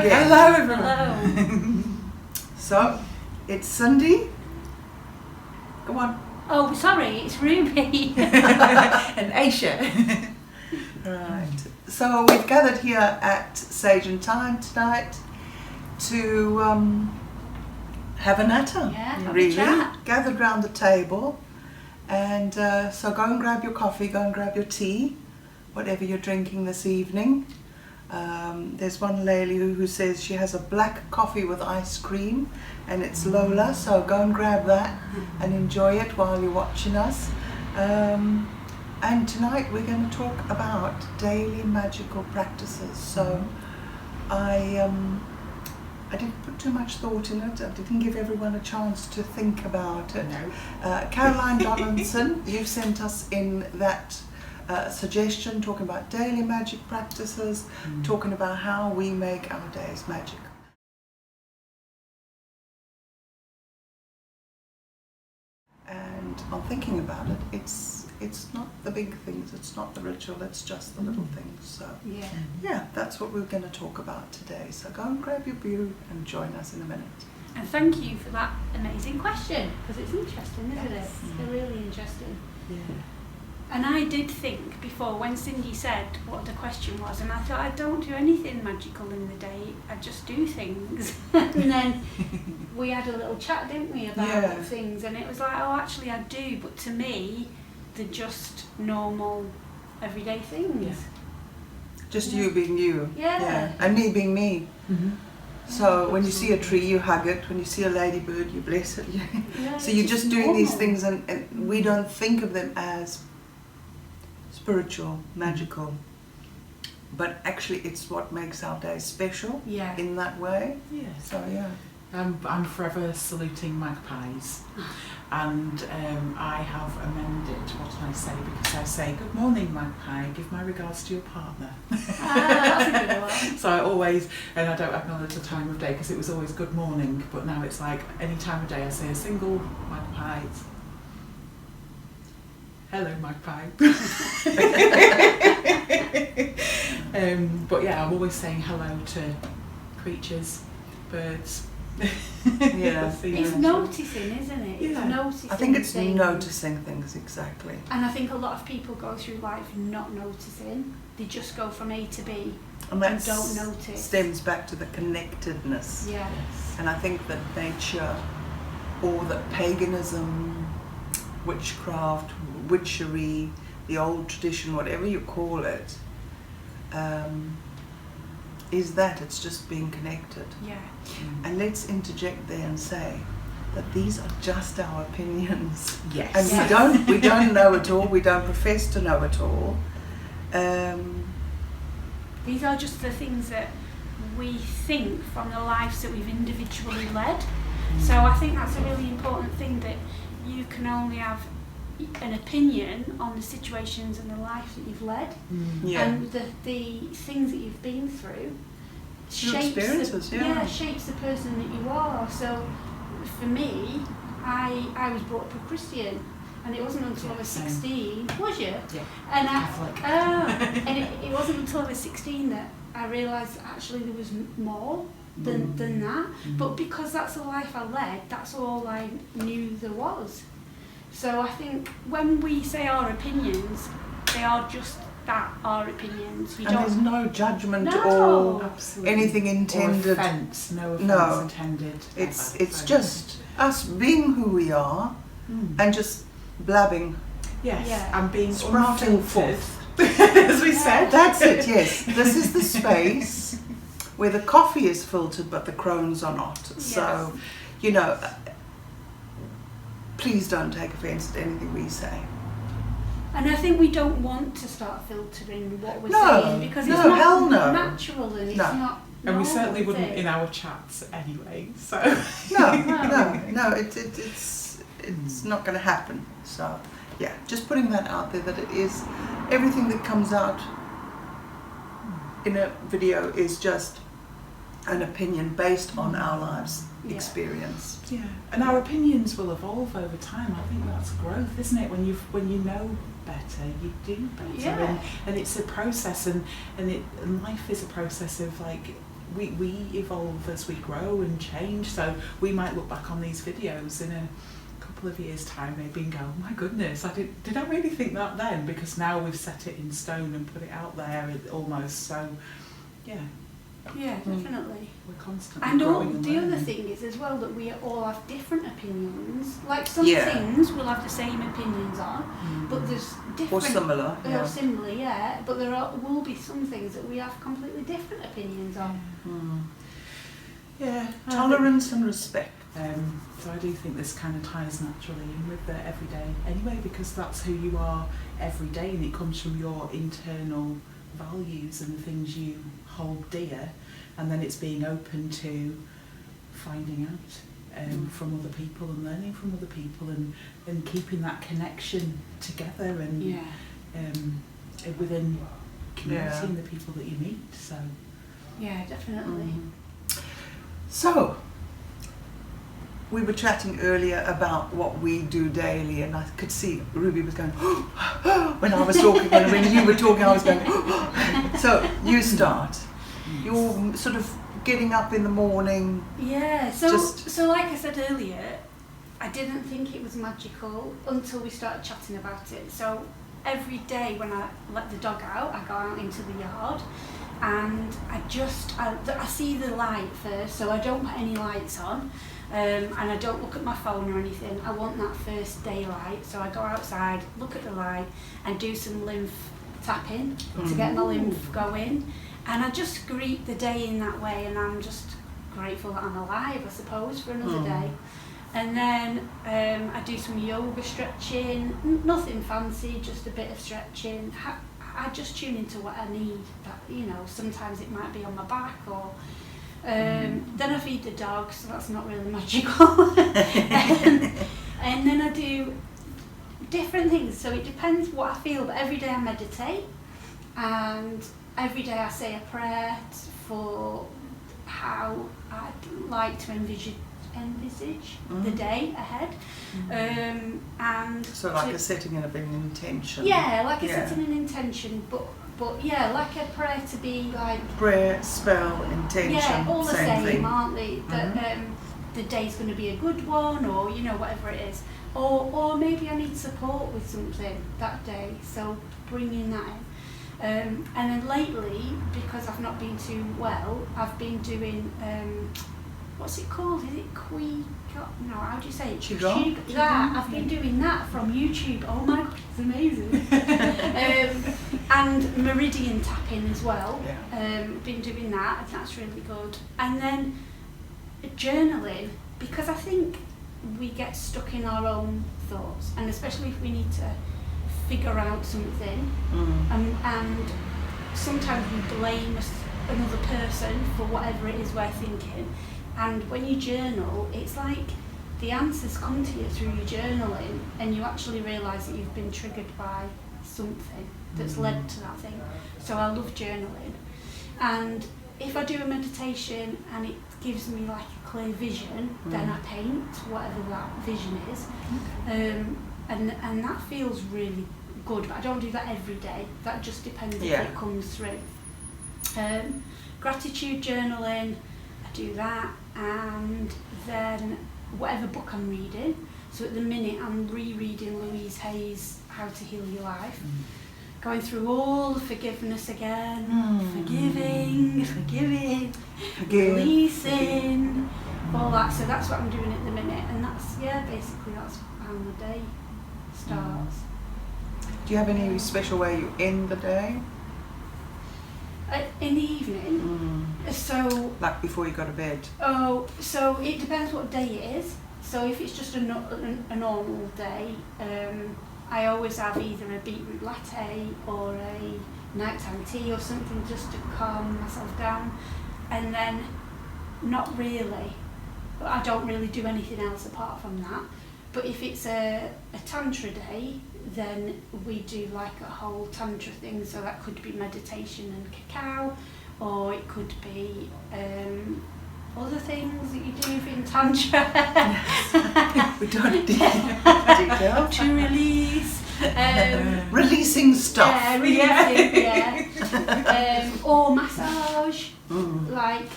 again. Hello everyone. Hello. So, it's Cindy. Come on. Oh, sorry, it's Ruby. And Aisha. Right. So we've gathered here at Sage and Time tonight to have a natter. Yeah, have a really. chat. Gathered round the table. And so go and grab your coffee, go and grab your tea, whatever you're drinking this evening. There's one lady who says she has a black coffee with ice cream, and it's Lola, so go and grab that and enjoy it while you're watching us. And tonight we're going to talk about daily magical practices. So I didn't put too much thought in it. I didn't give everyone a chance to think about it. No. Caroline Donaldson, you've sent us in that suggestion, talking about daily magic practices, talking about how we make our days magic. And I'm thinking about it, it's not the big things, it's not the ritual, it's just the little things. So yeah, that's what we're going to talk about today. So go and grab your brew and join us in a minute. And thank you for that amazing question, because it's interesting, isn't Yes. it? It's really interesting. Yeah. And I did think before, when Cindy said what the question was, and I thought, I don't do anything magical in the day, I just do things. And then we had a little chat, didn't we, about things, and it was like, oh, actually I do, but to me, they're just normal, everyday things. Yeah. Just you being you. Yeah. And me being me. Mm-hmm. So when you see a tree, you hug it. When you see a ladybird, you bless it. Yeah, So you're it's just doing these normal. things, and we don't think of them as spiritual, magical. But actually, it's what makes our day special Yeah. in that way. Yes. So yeah. I'm forever saluting magpies, and I have amended what I say, because I say, good morning magpie, give my regards to your partner. That's a good one. So I always, and I don't acknowledge the time of day, because it was always good morning, but now it's like any time of day I say a single magpie. Hello magpie. But yeah, I'm always saying hello to creatures, birds. Yeah. It's noticing, isn't it? It's Yeah. noticing. I think it's things. noticing things, exactly. And I think a lot of people go through life not noticing. They just go from A to B And and that don't notice. stems back to the connectedness. Yeah. And I think that nature, or that paganism, witchcraft, witchery, the old tradition, whatever you call it, is that it's just being connected. Yeah. And let's interject there and say that these are just our opinions. Yes. And Yes. we don't know it all, we don't profess to know it all. These are just the things that we think from the lives that we've individually led. So I think that's a really important thing, that you can only have an opinion on the situations and the life that you've led, Yeah. and the things that you've been through Your experiences, shapes the person that you are. So for me, I was brought up a Christian, and it wasn't until I was 16. Was you? Yeah. And Catholic. and it wasn't until I was 16 that I realised actually there was more than that. But because that's the life I led, that's all I knew there was. So I think when we say our opinions, they are just that, our opinions. And there's no judgment No. or Absolutely. anything intended. Or offence, no offence No. intended. It's ever. it's So- just us being who we are and just blabbing. Yes, Yeah. and being Sprouting unfiltered, forth. as we said. That's it, yes. This is the space where the coffee is filtered but the Crones are not. So, you know, please don't take offence at anything we say. And I think we don't want to start filtering what we're No, saying, because no, it's not hell no. natural, and it's No. not. And we normal, certainly is wouldn't it? in our chats anyway. So No, it's not going to happen. So, yeah, just putting that out there, that it is, everything that comes out in a video is just an opinion based on our lives experience. yeah, and our opinions will evolve over time. I think that's growth, isn't it? When you know better, you do better, Yeah. and it's a process, and life is a process of like we evolve as we grow and change. So we might look back on these videos in a couple of years' time maybe and go, oh my goodness, did I really think that then? Because now we've set it in stone and put it out there almost. So yeah. Yeah, definitely. We're constantly And growing and the learning. other thing is as well that we all have different opinions. Like some Yeah. things we'll have the same opinions on, but there's different. Or similar. Or similar, yeah. But will be some things that we have completely different opinions on. Yeah. Tolerance and respect. So I do think this kind of ties naturally in with the everyday anyway, because that's who you are every day, and it comes from your internal values and the things you hold dear, and then it's being open to finding out from other people and learning from other people and keeping that connection together and within community and the people that you meet. So yeah, definitely. So, we were chatting earlier about what we do daily, and I could see Ruby was going when I was talking, and when you were talking I was going So, you start. You're sort of getting up in the morning. Yeah, so like I said earlier, I didn't think it was magical until we started chatting about it. So every day when I let the dog out, I go out into the yard, and I see the light first, so I don't put any lights on, and I don't look at my phone or anything. I want that first daylight, so I go outside, look at the light, and do some lymph tapping to get my lymph going, and I just greet the day in that way, and I'm just grateful that I'm alive, I suppose, for another day. And then I do some yoga stretching, nothing fancy, just a bit of stretching. I just tune into what I need. That, you know, sometimes it might be on my back, or then I feed the dog, so that's not really magical. And then I do different things, so it depends what I feel. But every day I meditate, and every day I say a prayer for how I'd like to envisage the day ahead, and so like a setting of an intention. Yeah, like a setting an intention, but yeah, like a prayer to be like prayer, spell, intention. Yeah, all the same thing. aren't they? That the day's going to be a good one, or you know, whatever it is, or maybe I need support with something that day, so bringing that in. And then lately, because I've not been too well, I've been doing what's it called? Is it no, how do you say it? Qigong? That. I've been doing that from YouTube. Oh my god, it's amazing. And meridian tapping as well. Been doing that, and that's really good. And then journaling, because I think we get stuck in our own thoughts, and especially if we need to figure out something, and sometimes we blame another person for whatever it is we're thinking. And when you journal, it's like the answers come to you through your journaling, and you actually realise that you've been triggered by something that's led to that thing. So I love journaling. And if I do a meditation and it gives me like a clear vision, then I paint whatever that vision is. And that feels really good, but I don't do that every day. That just depends if it comes through. Gratitude journaling, I do that, and then whatever book I'm reading. So at the minute I'm rereading Louise Hay's How to Heal Your Life, going through all the forgiveness again, forgiving, releasing, all that. So that's what I'm doing at the minute, and that's basically that's how the day starts. Do you have any special way you end the day? In the evening, so like before you go to bed? Oh, so it depends what day it is. So if it's just a normal day, I always have either a beetroot latte or a nighttime tea or something just to calm myself down, and then not really. But I don't really do anything else apart from that. But if it's a tantra day, then we do like a whole tantra thing, so that could be meditation and cacao, or it could be other things that you do in tantra. Yes. We don't detail. To release. Releasing stuff. Yeah, releasing, or massage. Like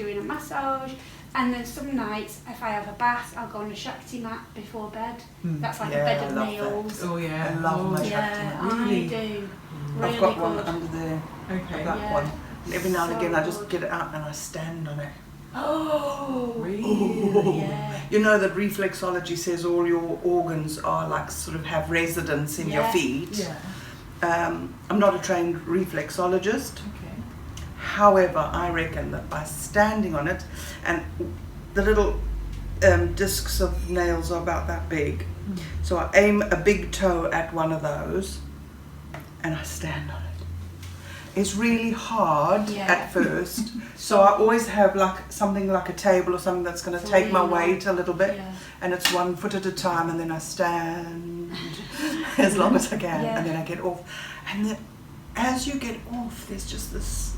doing a massage. And then some nights, if I have a bath, I'll go on a Shakti mat before bed. That's like a bed of nails. That. Oh yeah, I love my Shakti mat. Really? I do. Really I've got good. one under there, Okay. a black one. And every now and So again I just good. get it out and I stand on it. Oh, Really? Yeah. You know that reflexology says all your organs are like sort of have residence in your feet. Yeah. I'm not a trained reflexologist. Okay. However, I reckon that by standing on it, and the little discs of nails are about that big, so I aim a big toe at one of those and I stand on it. It's really hard at first, so I always have like something like a table or something that's going to take my weight a little bit, and it's 1 foot at a time, and then I stand as long as I can, and then I get off. And then as you get off, there's just this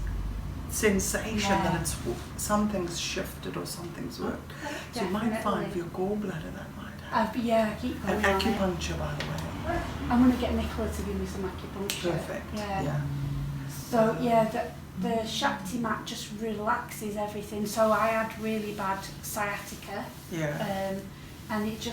sensation that it's something's shifted or something's worked. So you might find for your gallbladder that might happen. I keep going And acupuncture, by the way. I'm going to get Nicola to give me some acupuncture. Perfect. Yeah. So the Shakti mat just relaxes everything. So I had really bad sciatica. Yeah. And it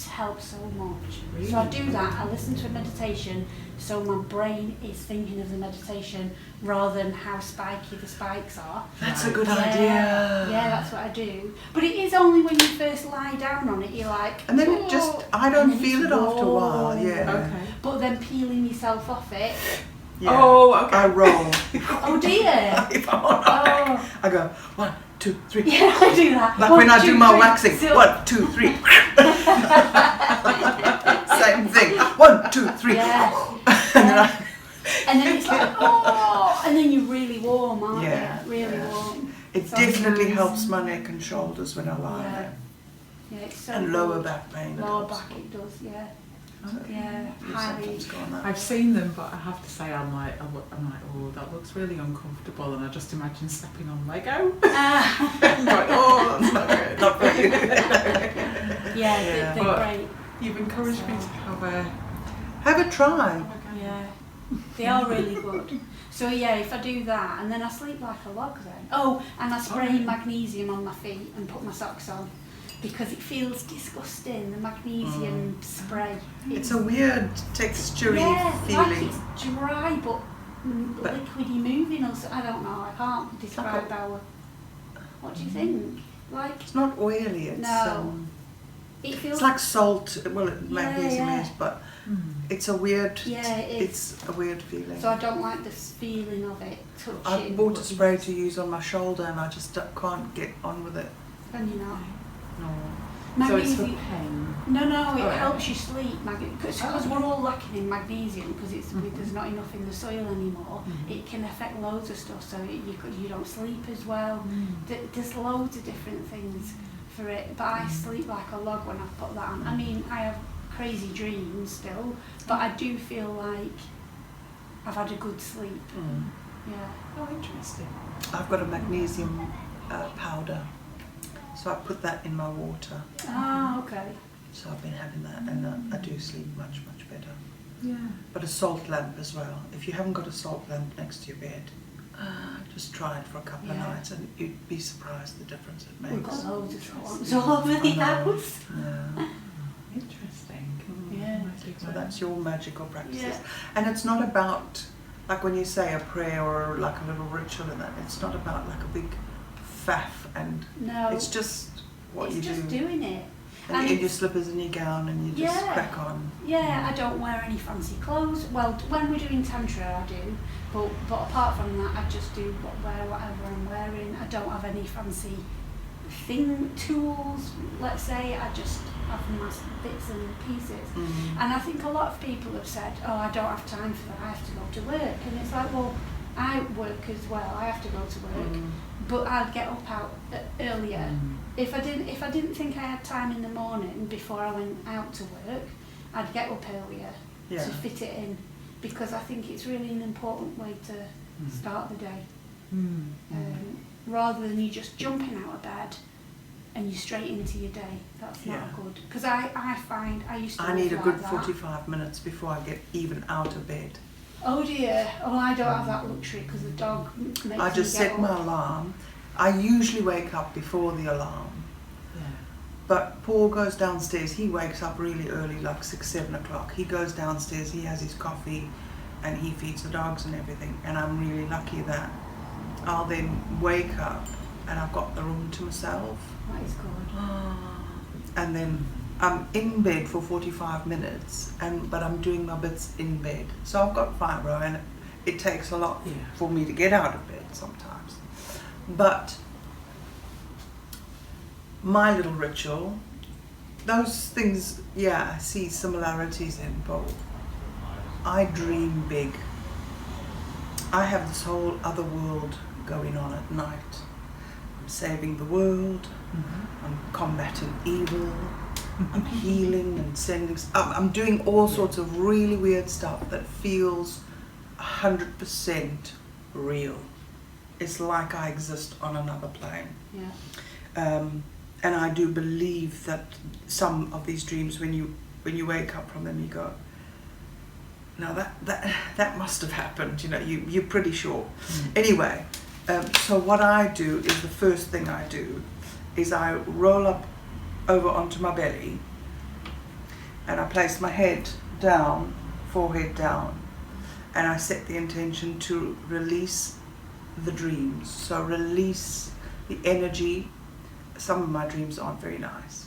helps so much. Really? So I do that, I listen to a meditation, so my brain is thinking of the meditation rather than how spiky the spikes are. That's a good idea. Yeah, that's what I do. But it is only when you first lie down on it, you're like, And then it just, I don't feel it after a while, Okay. But then peeling yourself off it. Yeah. Oh, okay. I roll. Oh dear. If I'm on my back, I go 1, 2, 3. Yeah, I do that. Like 1, when I 2, do my 3, waxing. so- 1, 2, 3. Same thing. 1, 2, 3. Yeah. And then And then it's like, oh, and then you're really warm, aren't you? Really warm. It So definitely nice. helps my neck and shoulders when I lie there. Yeah, it's so And good. lower back pain. it Lower helps. back it does, yeah. So Yeah, your highly. symptoms go on that. I've seen them, but I have to say I'm like, oh, that looks really uncomfortable, and I just imagine stepping on Lego. I'm like, oh, that's not good. Not for you. Yeah, they're But great. You've encouraged me to have a. Have a try. Yeah, they are really good. So yeah, if I do that, and then I sleep like a log then. Oh, and I spray magnesium on my feet and put my socks on, because it feels disgusting, the magnesium spray. It's a weird textury like feeling. it's dry but liquidy moving or so. I don't know, I can't describe how. What do you think? Like, It's not oily. It's No. it feels it's like salt. Well, magnesium yeah. is, but it's a weird. Yeah, it is. It's a weird feeling. So I don't like the feeling of it touching. I bought a spray to use on my shoulder, and I just can't get on with it. Can you not? No. So it's for Magnesium. pain. No, it Alright. helps you sleep. Because we're all lacking in magnesium because there's not enough in the soil anymore. It can affect loads of stuff, so you don't sleep as well. There's loads of different things for it. But I sleep like a log when I put that on. I mean, I have crazy dreams still, but I do feel like I've had a good sleep. Yeah. Oh, interesting. I've got a magnesium powder, so I put that in my water. Ah, okay. So I've been having that, and I do sleep much better. Yeah. But a salt lamp as well. If you haven't got a salt lamp next to your bed, just try it for a couple of nights, and you'd be surprised the difference it makes. We've got loads of salons all over the I know. house. Yeah. Interesting. Yeah. So that's your magical practices. Yeah. And it's not about, like when you say a prayer or like a little ritual and that, it's not about like a big faff, and No. it's just what it's you just do. doing it. And And you in your it's- slippers and your gown, and you just Yeah. crack on. Yeah, I don't wear any fancy clothes. Well, when we're doing tantra, I do. But apart from that, I just do wear whatever I'm wearing. I don't have any fancy tools. Let's say I just have my bits and pieces. And I think a lot of people have said, "Oh, I don't have time for that. I have to go to work." And it's like, well, I work as well. I have to go to work, but I'd get up out earlier. If I didn't think I had time in the morning before I went out to work, I'd get up earlier to fit it in, because I think it's really an important way to start the day. Rather than you just jumping out of bed and you're straight into your day. That's not good. Because I find I used to. I need a live good like that. 45 minutes before I get even out of bed. Oh dear. Oh, I don't have that luxury because the dog makes I just me get set my up. alarm. I usually wake up before the alarm. Yeah. But Paul goes downstairs, he wakes up really early, like 6, 7 o'clock. He goes downstairs, he has his coffee and he feeds the dogs and everything. And I'm really lucky that I'll then wake up and I've got the room to myself. That is good. And then I'm in bed for 45 minutes, but I'm doing my bits in bed. So I've got fibro and it takes a lot for me to get out of bed sometimes. But my little ritual, those things, I see similarities in both. I dream big. I have this whole other world going on at night. I'm saving the world, I'm combating evil, I'm healing and sending, I'm doing all sorts of really weird stuff that feels 100% real. It's like I exist on another plane. Yeah. And I do believe that some of these dreams, when you wake up from them, you go, no, that must have happened. You're pretty sure. Anyway, so what I do is, the first thing I do is I roll up over onto my belly and I place my head down, forehead down, and I set the intention to release the dreams. So release the energy. Some of my dreams aren't very nice.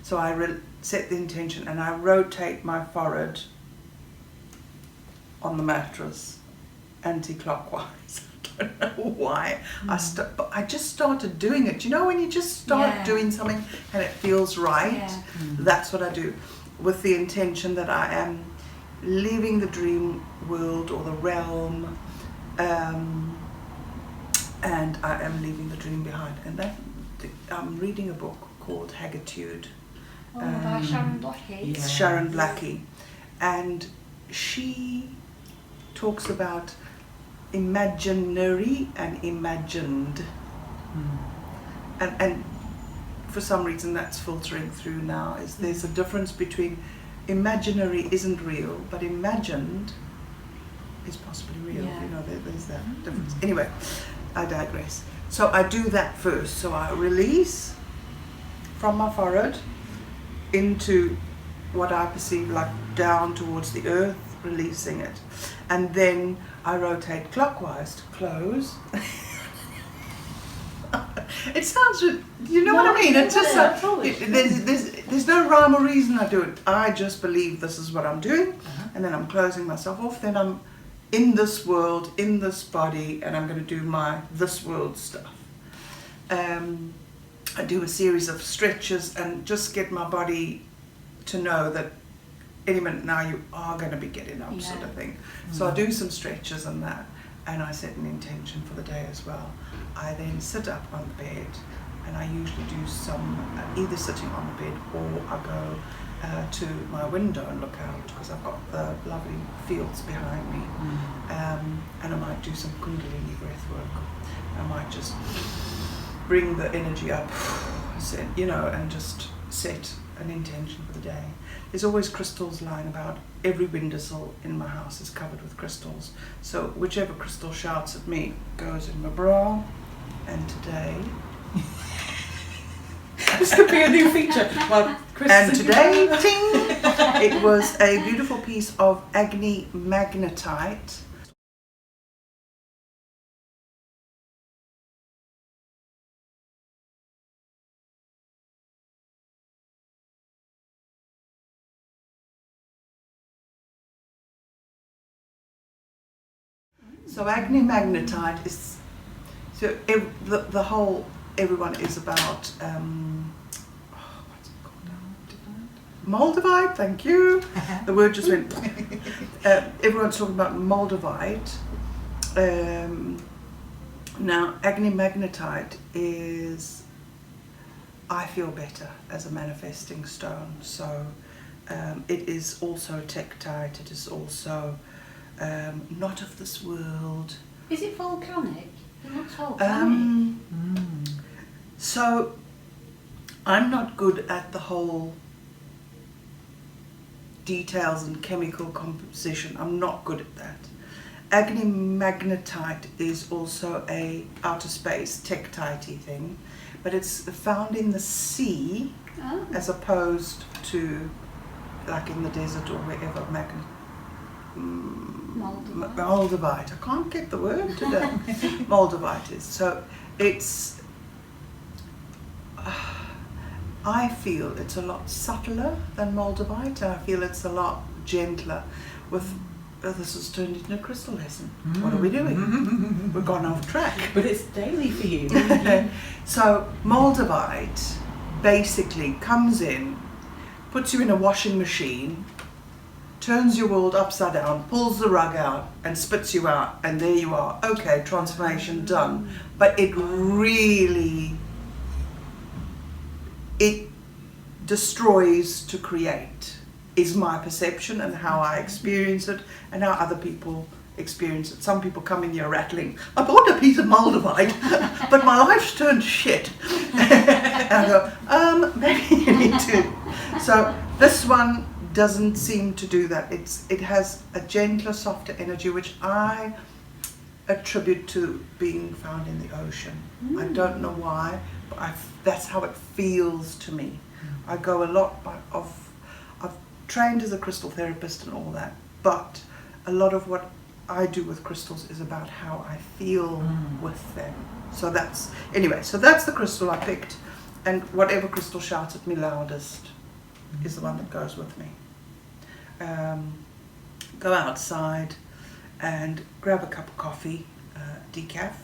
So I set the intention and I rotate my forehead on the mattress anti-clockwise. I don't know why. But I just started doing it. When you just start doing something and it feels right? Yeah. That's what I do, with the intention that I am leaving the dream world or the realm, and I am leaving the dream behind. And I'm reading a book called Haggitude. By Sharon Blackie. It's Sharon Blackie, and she talks about imaginary and imagined, and for some reason that's filtering through now. There's a difference between imaginary isn't real, but imagined is possibly real. There's that difference. Anyway, I digress. So I do that first. So I release from my forehead into what I perceive like down towards the earth, releasing it. And then I rotate clockwise to close. It sounds, what I mean? It's just there's no rhyme or reason I do it. I just believe this is what I'm doing, and then I'm closing myself off. Then I'm in this world, in this body, and I'm going to do my this world stuff. I do a series of stretches and just get my body to know that any minute now you are going to be getting up, sort of thing. So I do some stretches and that, and I set an intention for the day as well. I then sit up on the bed, and I usually do some either sitting on the bed, or I go to my window and look out, because I've got the lovely fields behind me, and I might do some kundalini breath work. I might just bring the energy up, and just set an intention for the day. There's always crystals lying about. Every windowsill in my house is covered with crystals. So whichever crystal shouts at me goes in my bra. And today... This could be a new feature. And today, ting, it was a beautiful piece of Agni magnetite. So Agni magnetite is, so the whole, everyone is about, what's it called now? Moldavite, thank you. The word just went, everyone's talking about Moldavite. Now Agni magnetite is, I feel better as a manifesting stone. So it is also tektite, it is also not of this world. Is it volcanic? It looks volcanic. So I'm not good at the whole details and chemical composition. I'm not good at that. agony magnetite is also a outer space tektite thing, but it's found in the sea as opposed to like in the desert or wherever Moldavite. I can't get the word today. Moldavite is. So it's, I feel it's a lot subtler than Moldavite, and I feel it's a lot gentler with, this has turned into a crystal lesson. What are we doing? We've gone off track. But it's daily for you. So Moldavite basically comes in, puts you in a washing machine, turns your world upside down, pulls the rug out and spits you out, and there you are. Okay, transformation done. But it really, it destroys to create, is my perception and how I experience it and how other people experience it. Some people come in here rattling, I bought a piece of Moldavite, but my life's turned to shit. And I go, maybe you need to. So this one doesn't seem to do that. It has a gentler, softer energy, which I attribute to being found in the ocean. I don't know why, but that's how it feels to me. I go a lot I've trained as a crystal therapist and all that, but a lot of what I do with crystals is about how I feel with them. So that's the crystal I picked, and whatever crystal shouts at me loudest is the one that goes with me. Go outside and grab a cup of coffee, decaf,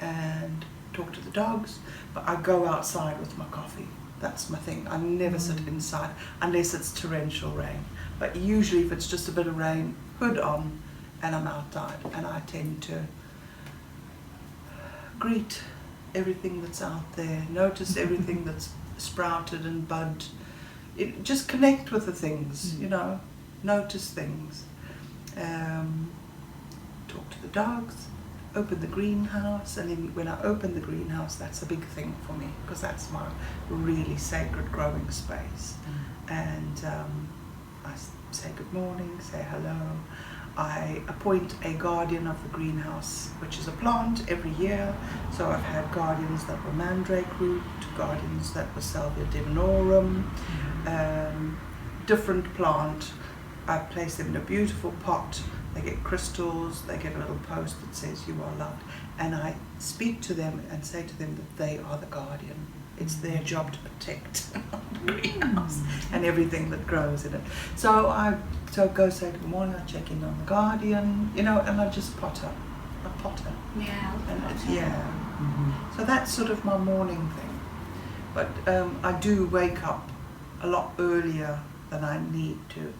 and talk to the dogs, but I go outside with my coffee. That's my thing. I never sit inside unless it's torrential rain, but usually if it's just a bit of rain, hood on and I'm outside, and I tend to greet everything that's out there, notice everything that's sprouted and bud. Just connect with the things, notice things. Talk to the dogs, open the greenhouse, and then when I open the greenhouse, that's a big thing for me because that's my really sacred growing space. And I say good morning, say hello. I appoint a guardian of the greenhouse, which is a plant, every year. So I've had guardians that were mandrake root, guardians that were salvia divinorum, different plant. I place them in a beautiful pot. They get crystals, they get a little post that says you are loved. And I speak to them and say to them that they are the guardian. It's their job to protect the greenhouse and everything that grows in it. So I go say good morning, I check in on the guardian, and I just potter. Yeah. So that's sort of my morning thing. But I do wake up a lot earlier than I need to,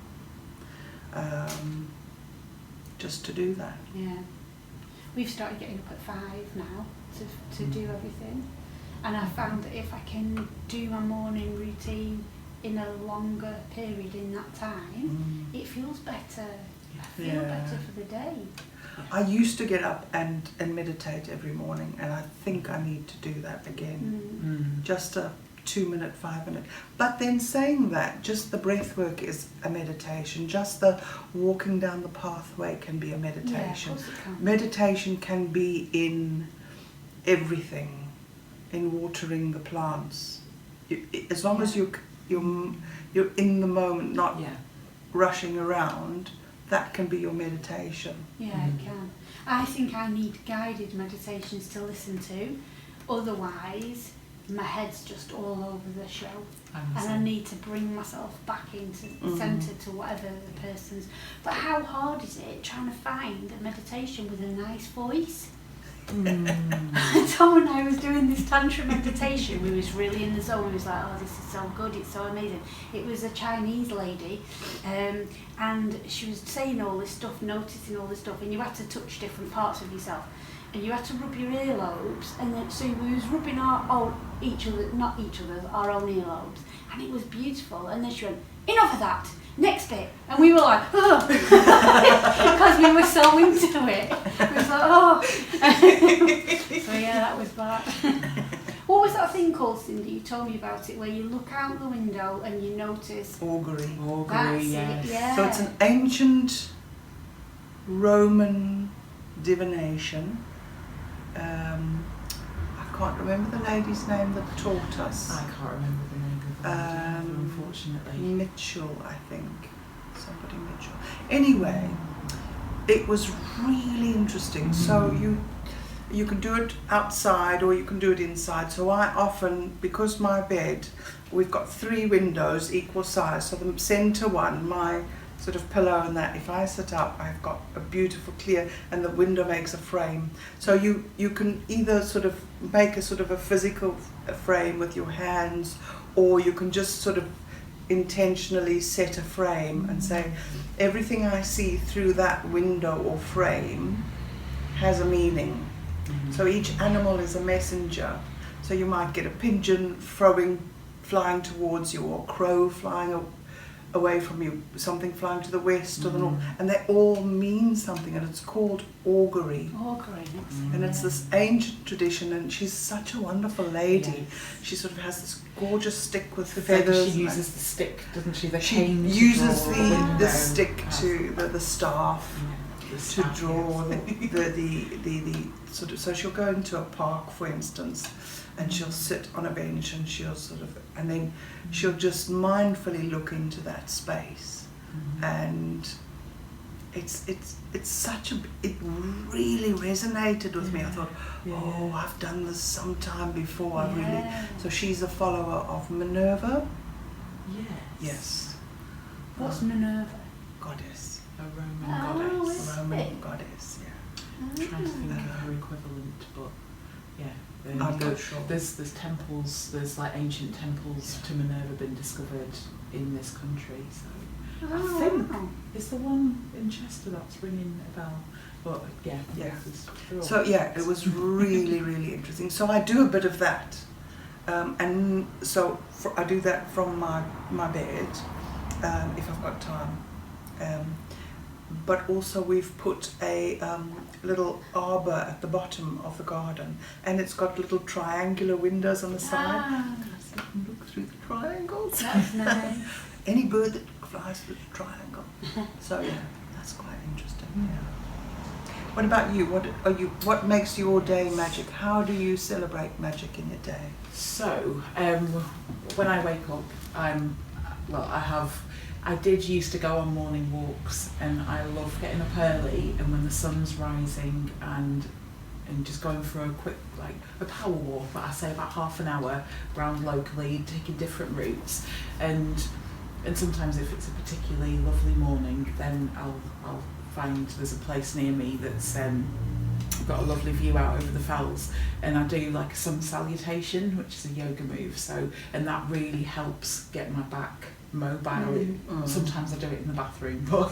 just to do that. Yeah. We've started getting up at 5 now to do everything. And I found that if I can do my morning routine in a longer period in that time, it feels better. I feel better for the day. I used to get up and meditate every morning, and I think I need to do that again. Just a 2-minute, 5-minute. But then saying that, just the breath work is a meditation. Just the walking down the pathway can be a meditation. Yeah, of course it can. Meditation can be in everything. In watering the plants, as long as you're in the moment, not rushing around, that can be your meditation. Yeah, it can. I think I need guided meditations to listen to, otherwise my head's just all over the show, and I need to bring myself back into centre to whatever the person's. But how hard is it trying to find a meditation with a nice voice? Tom and I was doing this tantra meditation. We was really in the zone. We was like, oh, this is so good, it's so amazing. It was a Chinese lady, and she was saying all this stuff, noticing all this stuff, and you had to touch different parts of yourself, and you had to rub your earlobes, and then so we was rubbing our own earlobes, and it was beautiful. And then she went, enough of that, next bit. And we were like, oh, because we were so into it. We was like, oh. So yeah, that was that. What was that thing called, Cindy? You told me about it, where you look out the window and you notice. Augury. That's yes. it, yeah. So it's an ancient Roman divination. I can't remember the lady's name that taught us. I can't remember the name of the lady, unfortunately. Mitchell, I think. Somebody Mitchell. Anyway, it was really interesting. So you can do it outside or you can do it inside. So I often, because my bed, we've got 3 windows equal size. So the centre one, my sort of pillow and that, if I sit up, I've got a beautiful clear, and the window makes a frame. So you can either sort of make a sort of a physical frame with your hands, or you can just sort of intentionally set a frame and say, everything I see through that window or frame has a meaning. So each animal is a messenger. So you might get a pigeon flying towards you, or a crow flying away from you, something flying to the west or the north, and they all mean something, and it's called augury. Augury, and it's this ancient tradition, and she's such a wonderful lady. She sort of has this gorgeous stick with feathers. She uses the stick, doesn't she? She uses the stick to the staff to draw the sort of. So she'll go into a park, for instance, and she'll sit on a bench, and she'll sort of, and then she'll just mindfully look into that space, and it's such a, it really resonated with me. I thought, oh, I've done this sometime before. I really. So she's a follower of Minerva. Yes. What's Minerva? Goddess. A Roman goddess. A Roman goddess. Yeah. I'm trying to think of her equivalent, but yeah. I'm not sure. There's temples, there's like ancient temples to Minerva been discovered in this country. So I think it's the one in Chester that's ringing a bell. But yeah. So yeah, it was really, really interesting. So I do a bit of that, and so I do that from my bed if I've got time. But also we've put a little arbour at the bottom of the garden, and it's got little triangular windows on the side. So you can look through the triangles. That's nice. Any bird that flies through the triangle. So yeah, that's quite interesting. Yeah. What about you? What makes your day magic? How do you celebrate magic in your day? So when I wake up, I did used to go on morning walks, and I love getting up early and when the sun's rising and just going for a quick, like a power walk, but I say about half an hour around locally, taking different routes, and sometimes if it's a particularly lovely morning, then I'll find there's a place near me that's got a lovely view out over the fells, and I do like a sun salutation, which is a yoga move. So, and that really helps get my back mobile. Sometimes I do it in the bathroom, but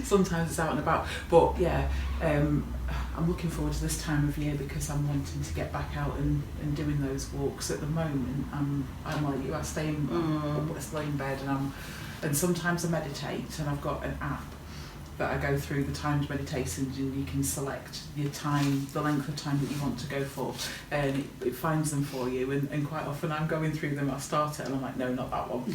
sometimes it's out and about. But yeah, I'm looking forward to this time of year because I'm wanting to get back out and doing those walks. At the moment, I'm like you. I stay in bed, and sometimes I meditate, and I've got an app that I go through the timed meditations, and you can select your time, the length of time that you want to go for, and it finds them for you, and quite often I'm going through them, I start it and I'm like, no, not that one.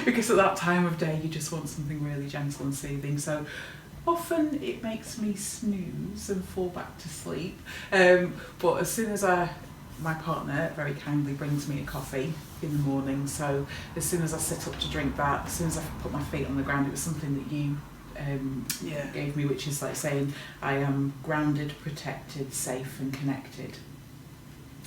Because at that time of day you just want something really gentle and soothing, so often it makes me snooze and fall back to sleep, but as soon as my partner very kindly brings me a coffee in the morning, so as soon as I sit up to drink that, as soon as I put my feet on the ground, it was something that you gave me, which is like saying I am grounded, protected, safe and connected.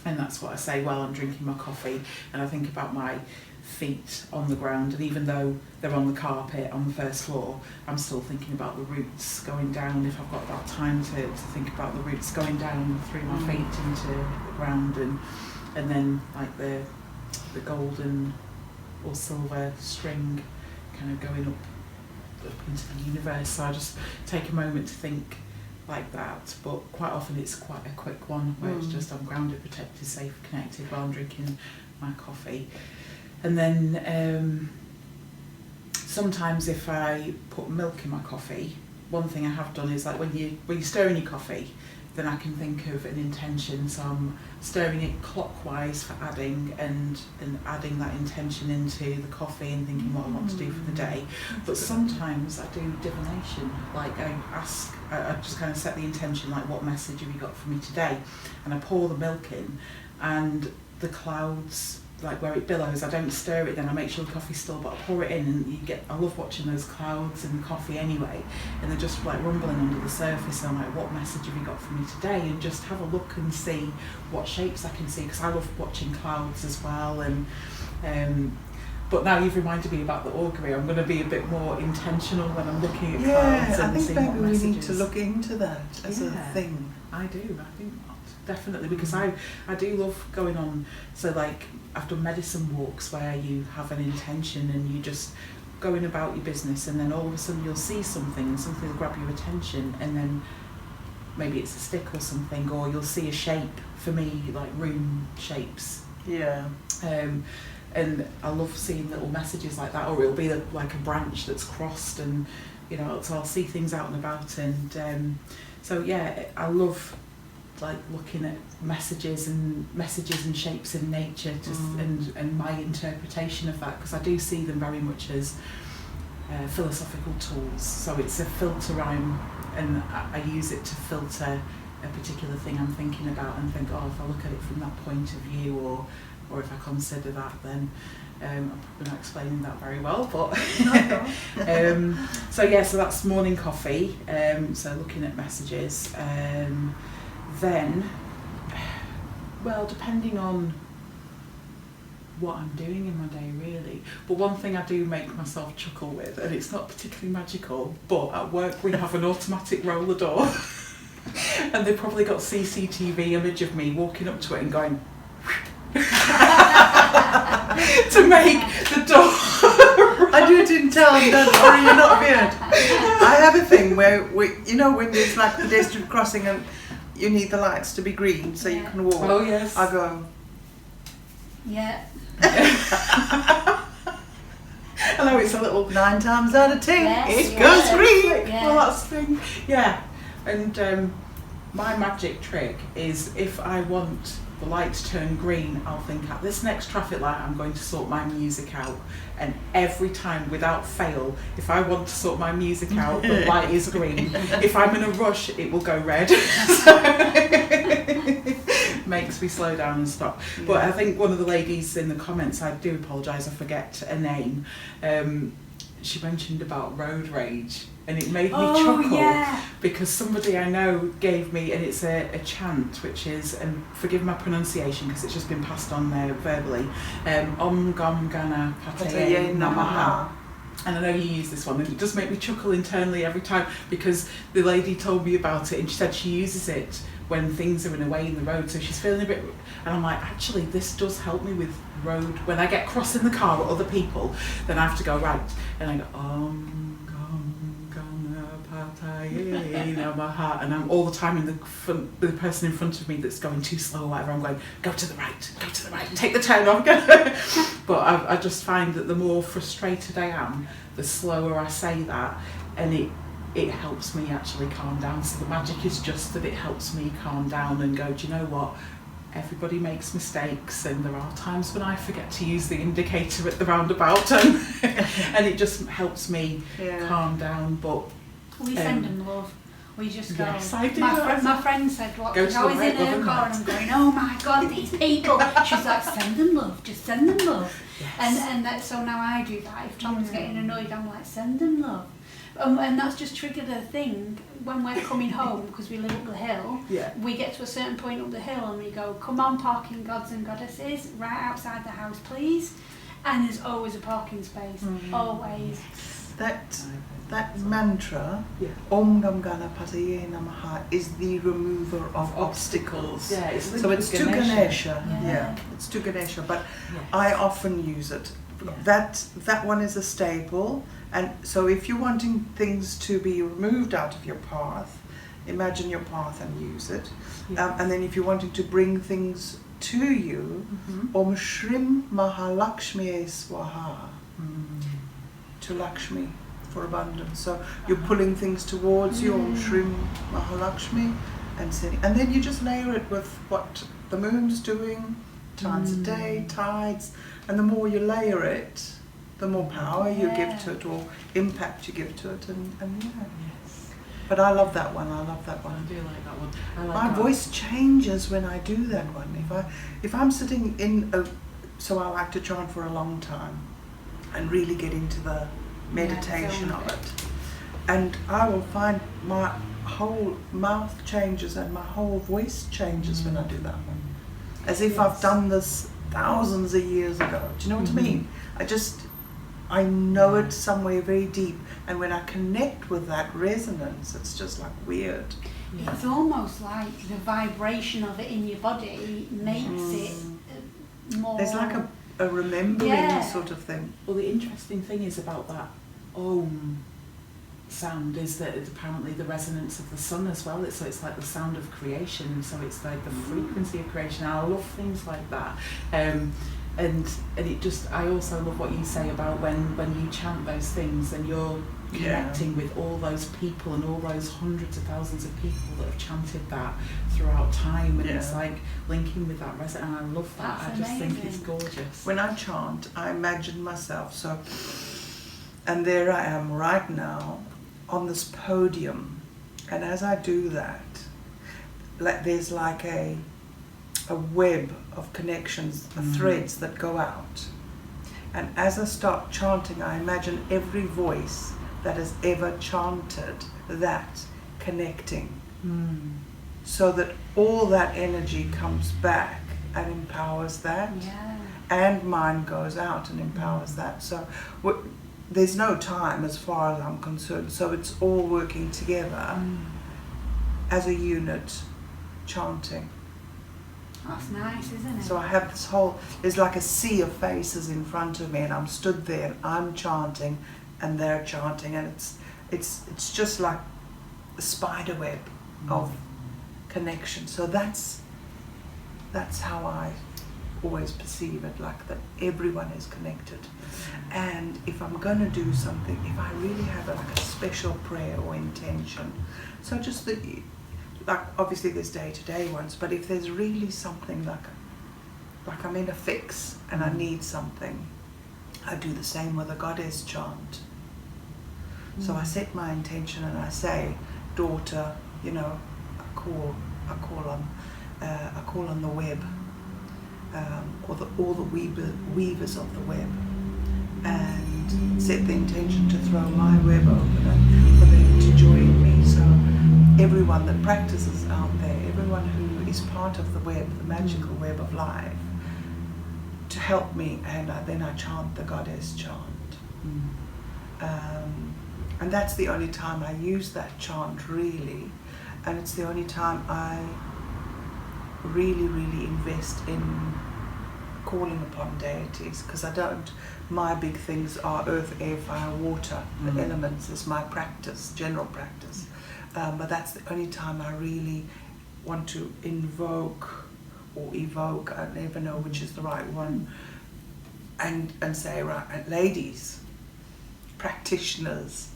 And that's what I say while I'm drinking my coffee, and I think about my feet on the ground, and even though they're on the carpet on the first floor, I'm still thinking about the roots going down, if I've got that time to think about the roots going down through my feet into the ground, and then like the golden or silver string kind of going up into the universe. So I just take a moment to think like that, but quite often it's quite a quick one where it's just I'm grounded, protected, safe, connected while I'm drinking my coffee. And then sometimes if I put milk in my coffee, one thing I have done is like when you stir in your coffee, then I can think of an intention. So I'm stirring it clockwise for adding, and adding that intention into the coffee and thinking what I want to do for the day. But sometimes I do divination, like I just kind of set the intention, like what message have you got for me today? And I pour the milk in, and the clouds, like where it billows, I don't stir it then, I make sure the coffee's still, but I pour it in, and I love watching those clouds in the coffee anyway, and they're just like rumbling under the surface. And I'm like, what message have you got for me today? And just have a look and see what shapes I can see, because I love watching clouds as well. And but now you've reminded me about the augury, I'm going to be a bit more intentional when I'm looking at clouds. I and think seeing maybe what we messages. need to look into that as a thing. I think definitely, because I do love going on, so like I've done medicine walks where you have an intention and you just going about your business, and then all of a sudden you'll see something and something will grab your attention, and then maybe it's a stick or something, or you'll see a shape, for me like room shapes. And I love seeing little messages like that, or it'll be like a branch that's crossed, and so I'll see things out and about. And so yeah, I love like looking at messages and shapes in nature, and my interpretation of that, because I do see them very much as philosophical tools. So it's a filter, and I use it to filter a particular thing I'm thinking about, and think, if I look at it from that point of view, or if I consider that, then I'm probably not explaining that very well, but so that's morning coffee. So looking at messages. Then, well, depending on what I'm doing in my day, really. But one thing I do make myself chuckle with, and it's not particularly magical, but at work we have an automatic roller door, and they've probably got CCTV image of me walking up to it and going to make the door. I do it in town, don't worry, you're not weird. I have a thing where when there's like pedestrian crossing and you need the lights to be green so you can walk. Oh yes. I go. Yeah. I know it's a little 9 times out of 10, Yes, it goes green. Yeah. Well, that's the thing. Yeah. And my magic trick is, if I want the light to turn green, I'll think, at this next traffic light I'm going to sort my music out. And every time, without fail, if I want to sort my music out, the light is green. If I'm in a rush, it will go red. Makes me slow down and stop. Yeah. But I think one of the ladies in the comments, I do apologise, I forget a name, she mentioned about road rage, and it made me chuckle, because somebody I know gave me, and it's a chant, which is, and forgive my pronunciation because it's just been passed on there verbally, Om Gam Gana Pataye Namaha. And I know you use this one, and it does make me chuckle internally every time, because the lady told me about it, and she said she uses it when things are in a way in the road, so she's feeling a bit, and I'm like, actually this does help me with road, when I get cross in the car with other people, then I have to go right, and I go and I'm all the time in the front, the person in front of me that's going too slow or whatever, I'm going, go to the right, take the turn off. But I just find that the more frustrated I am, the slower I say that, and it helps me actually calm down. So the magic is just that it helps me calm down and go, do you know what? Everybody makes mistakes, and there are times when I forget to use the indicator at the roundabout, and it just helps me calm down. But we send them love. We just go. Yes, I do. My friend said, "What?" I was in her car, and I'm going, "Oh my God, these people!" She's like, "Send them love, just send them love." Yes. And so now I do that. If Tom's getting annoyed, I'm like, "Send them love." And that's just triggered a thing when we're coming home, because we live up the hill. Yeah. We get to a certain point up the hill and we go, "Come on, parking gods and goddesses, right outside the house, please." And there's always a parking space, always. That mantra, Om Gam Gana Pataye Namaha, is the remover of obstacles. Yeah, it's so it's to Ganesha. It's to Ganesha, but I often use it. Yeah. That one is a staple, and so if you're wanting things to be removed out of your path, imagine your path and use it. And then if you're wanting to bring things to you, Om Shrim Mahalakshmi Swaha, to Lakshmi, for abundance. So you're pulling things towards you, Om Shrim Mahalakshmi, and setting. And then you just layer it with what the moon's doing, times a day, tides, and the more you layer it, the more power you give to it, or impact you give to it, and yeah. Yes. But I love that one. I do like that one. My voice changes when I do that one. If I'm sitting in so I like to chant for a long time and really get into the meditation of it. And I will find my whole mouth changes and my whole voice changes when I do that one. As if I've done this thousands of years ago. Do you know what I mean? I know it somewhere very deep, and when I connect with that resonance, it's just like weird. Yeah. It's almost like the vibration of it in your body makes it more... There's like a remembering sort of thing. Well, the interesting thing is about that Om sound is that it's apparently the resonance of the sun as well. It's like the sound of creation, so it's like the frequency of creation. And I love things like that. And it just, I also love what you say about when you chant those things and you're connecting with all those people and all those hundreds of thousands of people that have chanted that throughout time, and it's like linking with that resonance, and I love that. That's I just amazing. think it's gorgeous. When I chant, I imagine myself, and there I am right now on this podium, and as I do that, there's like a web of connections, threads that go out. And as I start chanting, I imagine every voice that has ever chanted that connecting, so that all that energy comes back and empowers that, and mine goes out and empowers that. So there's no time as far as I'm concerned, so it's all working together as a unit, chanting. That's nice, isn't it? So I have this there's like a sea of faces in front of me, and I'm stood there and I'm chanting and they're chanting, and it's just like a spider web of connection. So that's how I always perceive it, like that everyone is connected. And if I'm going to do something, if I really have like a special prayer or intention, so just like obviously there's day-to-day ones, but if there's really something like I'm in a fix and I need something, I do the same with a goddess chant. So I set my intention and I say, daughter, I call on the web, or all the weavers of the web, and set the intention to throw my web open and for them to join me. So everyone that practices out there, everyone who is part of the web, the magical web of life, to help me, and then I chant the goddess chant. And that's the only time I use that chant really, and it's the only time I really, really invest in calling upon deities, because my big things are earth, air, fire, water. The elements is my practice, general practice. But that's the only time I really want to invoke or evoke, I never know which is the right one, and say, right, ladies, practitioners,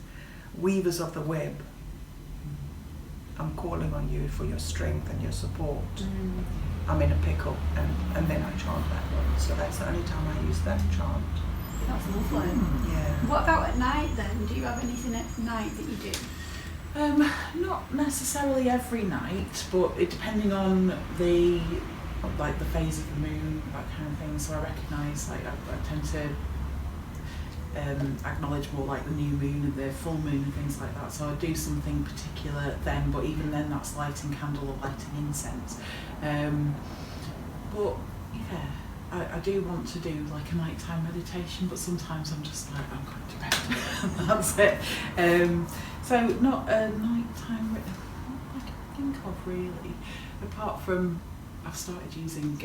weavers of the web, I'm calling on you for your strength and your support. I'm in a pickle, and then I chant that one. So that's the only time I use that chant. That's lovely. Yeah. What about at night then? Do you have anything at night that you do? Not necessarily every night, but depending on the phase of the moon, that kind of thing. So I recognise, I tend to acknowledge more like the new moon and the full moon and things like that. So I do something particular then, but even then that's lighting candle or lighting incense. But yeah, I do want to do like a nighttime meditation, but sometimes I'm just like, I'm going to bed. That's it. So not a nighttime, not I can think of really, apart from I've started using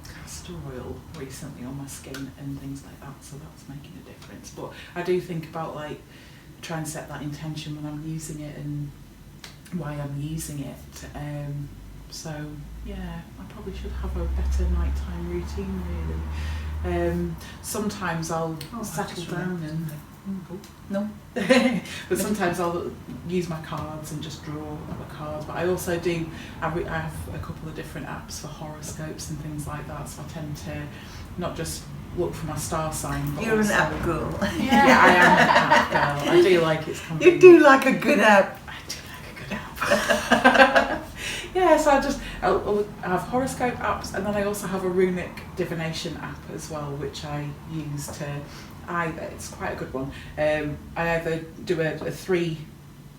castor oil recently on my skin and things like that, so that's making a difference. But I do think about like try and set that intention when I'm using it and why I'm using it. So yeah, I probably should have a better nighttime routine really. Sometimes I'll settle down and no. but sometimes I'll use my cards and just draw a card. But I also do, I have a couple of different apps for horoscopes and things like that, so I tend to not just look for my star sign. But You're also, an app girl. Yeah, I am an app girl. I do like its convenience. You do like a good app. I do like a good app. Yeah, so I have horoscope apps, and then I also have a runic divination app as well, which I use to. It's quite a good one. I either do a 3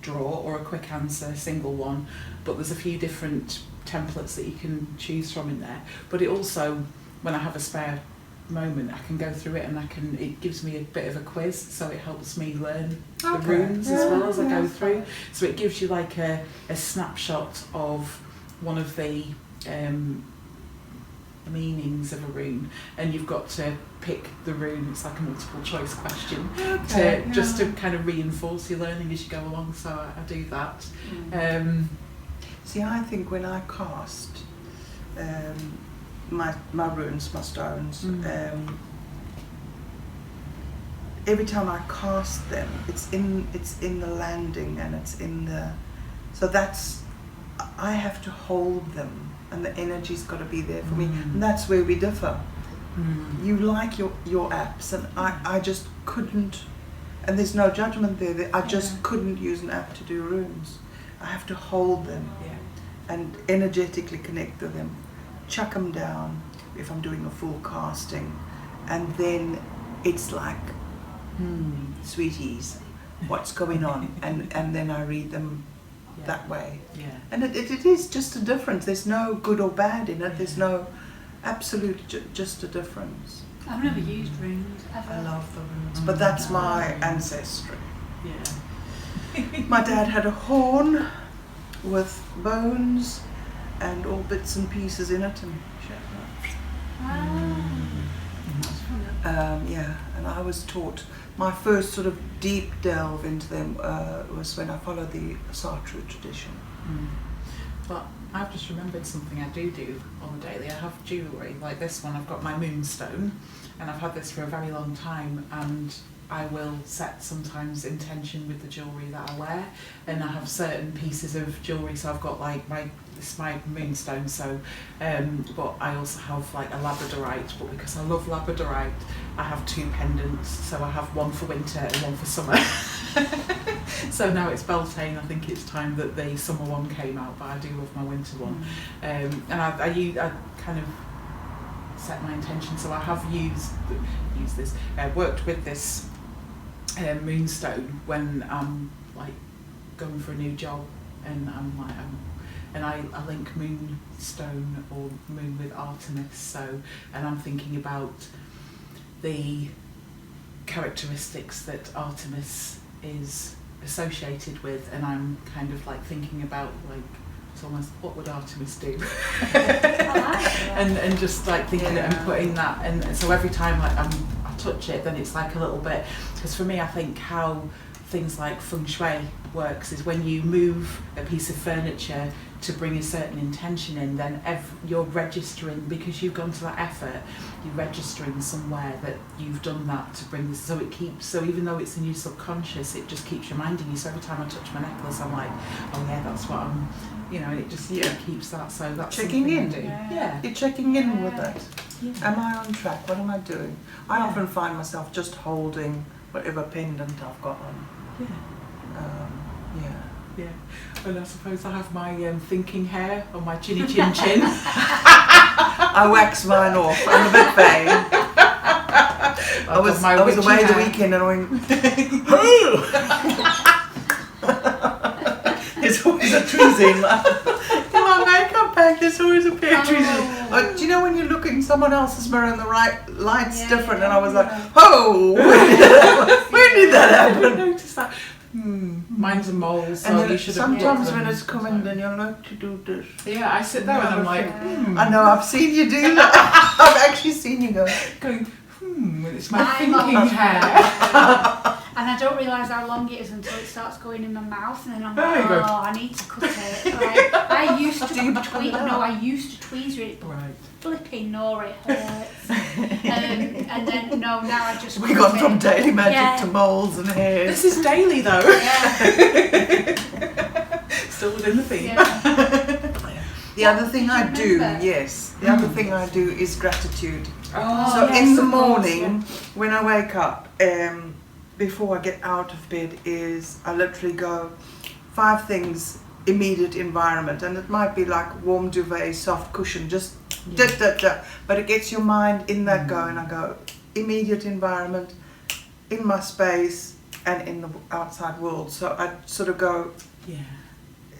draw or a quick answer, single one, but there's a few different templates that you can choose from in there. But it also, when I have a spare moment, I can go through it, and it gives me a bit of a quiz, so it helps me learn the runes as well as I go through. So it gives you like a snapshot of one of the meanings of a rune, and you've got to pick the rune. It's like a multiple choice question just to kind of reinforce your learning as you go along, so I do that. See, I think when I cast my runes, my stones, every time I cast them, it's in the landing, and it's in the, so that's, I have to hold them, and the energy's got to be there for me, and that's where we differ. You like your apps, and I just couldn't, and there's no judgment there, I just couldn't use an app to do runes. I have to hold them and energetically connect to them, chuck them down if I'm doing a full casting, and then it's like, sweeties, what's going on, and then I read them that way. And it is just a difference. There's no good or bad in it. There's no absolute, just a difference. I've never used runes ever. I love the runes, but that's my ancestry. My dad had a horn with bones and all bits and pieces in it, and and I was taught, my first sort of deep delve into them was when I followed the Sartre tradition. But I've just remembered something I do on the daily. I have jewellery, like this one. I've got my moonstone, and I've had this for a very long time, and I will set sometimes intention with the jewellery that I wear, and I have certain pieces of jewellery, so I've got like my moonstone, so but I also have like a labradorite, but because I love labradorite, I have 2 pendants, so I have one for winter and one for summer. So now it's Beltane, I think it's time that the summer one came out, but I do love my winter one. And I kind of set my intention, so I have used this, worked with this moonstone when I'm like going for a new job, and I link moonstone or moon with Artemis, so, and I'm thinking about the characteristics that Artemis is associated with, and I'm kind of like thinking about like, it's almost, what would Artemis do? and just like thinking and putting that, and so every time like I touch it, then it's like a little bit, because for me I think how things like feng shui works is when you move a piece of furniture to bring a certain intention in, then you're registering, because you've gone to that effort, you're registering somewhere that you've done that to bring this, so it keeps, so even though it's in your subconscious, it just keeps reminding you. So every time I touch my necklace, I'm like, oh yeah, that's what I'm, and it just it keeps that, so that's checking in. I do. You're checking in with it. Am I on track? What am I doing? I often find myself just holding whatever pendant I've got on. And I suppose I have my thinking hair on my chinny chin chin. I wax mine off. I'm a bit vain. I was away the weekend and I went, there's always a trees in my makeup bag. There's always a pair of trees in. Do you know when you look in someone else's mirror and the light's different? And I was like, oh, when did that happen? I noticed that. Mine's a mole, so and you should have. Sometimes when it's coming, then you're like to do this. Yeah, I sit there and I'm like, I know, I've seen you do that. I've actually seen you going. It's my I'm thinking on hair. And I don't realise how long it is until it starts going in my mouth, and then I'm There like, you go. I need to cut it. Like, I used to tweeze it, but Right. flipping no, it hurts. And then now I just We cut got it. from daily magic Yeah. to moles and hairs. This is daily though. Yeah. Still within the theme. Yeah. The other thing I do, Remember. the other thing I do is gratitude. Oh, So yes, in the of course, morning, when I wake up, before I get out of bed, is I literally go 5 things, immediate environment, and it might be like warm duvet, soft cushion, just but it gets your mind in that go, and I go immediate environment, in my space, and in the outside world. So I sort of go